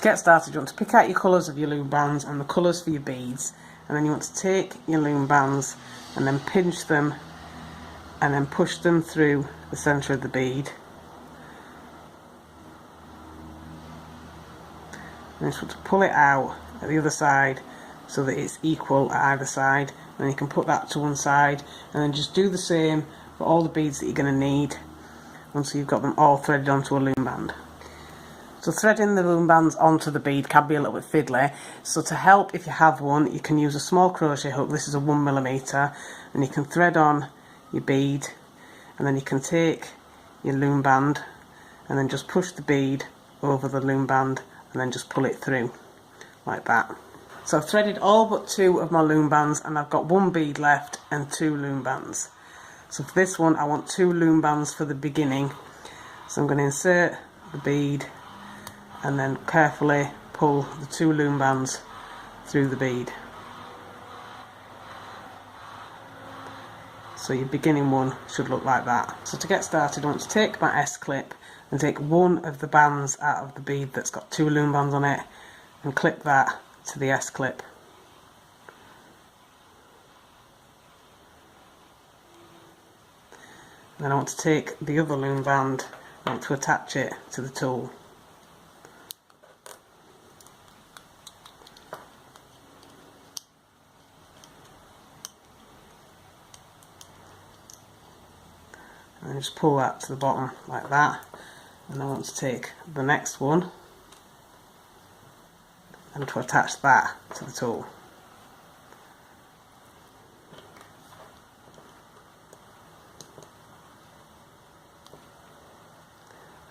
get started, you want to pick out your colours of your loom bands and the colours for your beads, and then you want to take your loom bands and then pinch them and then push them through the centre of the bead. And just want to pull it out at the other side so that it's equal at either side. And you can put that to one side and then just do the same for all the beads that you're going to need once you've got them all threaded onto a loom band. So threading the loom bands onto the bead can be a little bit fiddly, so to help, if you have one, you can use a small crochet hook. This is a 1mm, and you can thread on your bead, and then you can take your loom band and then just push the bead over the loom band and then just pull it through like that. So I've threaded all but 2 of my loom bands, and I've got 1 bead left and 2 loom bands. So for this one I want 2 loom bands for the beginning, so I'm going to insert the bead and then carefully pull the 2 loom bands through the bead. So your beginning one should look like that. So to get started, I want to take my S-clip and take one of the bands out of the bead that's got 2 loom bands on it and clip that to the S-clip. Then I want to take the other loom band and I want to attach it to the tool. And just pull that to the bottom like that, and I want to take the next one and to attach that to the tool.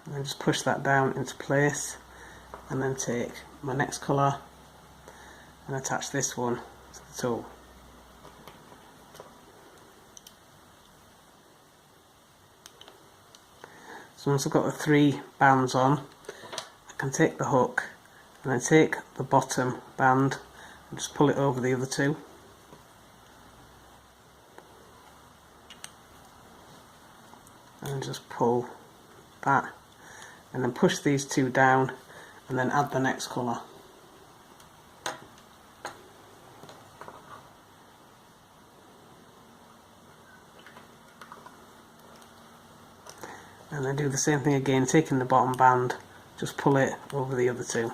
And then just push that down into place, and then take my next colour and attach this one to the tool. So once I've got the 3 bands on, I can take the hook and then take the bottom band and just pull it over the other 2. And just pull that, and then push these 2 down and then add the next colour. And then do the same thing again, taking the bottom band, just pull it over the other 2.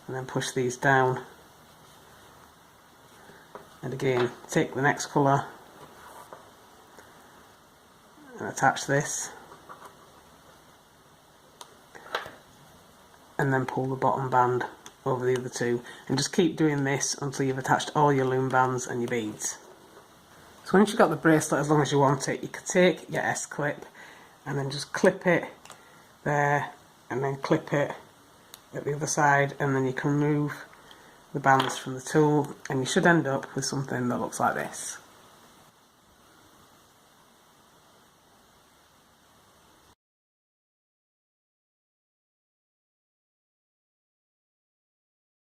And then push these down. And again, take the next colour and attach this. And then pull the bottom band over the other 2. And just keep doing this until you've attached all your loom bands and your beads. So once you've got the bracelet as long as you want it, you can take your S-clip and then just clip it there and then clip it at the other side, and then you can remove the bands from the tool and you should end up with something that looks like this.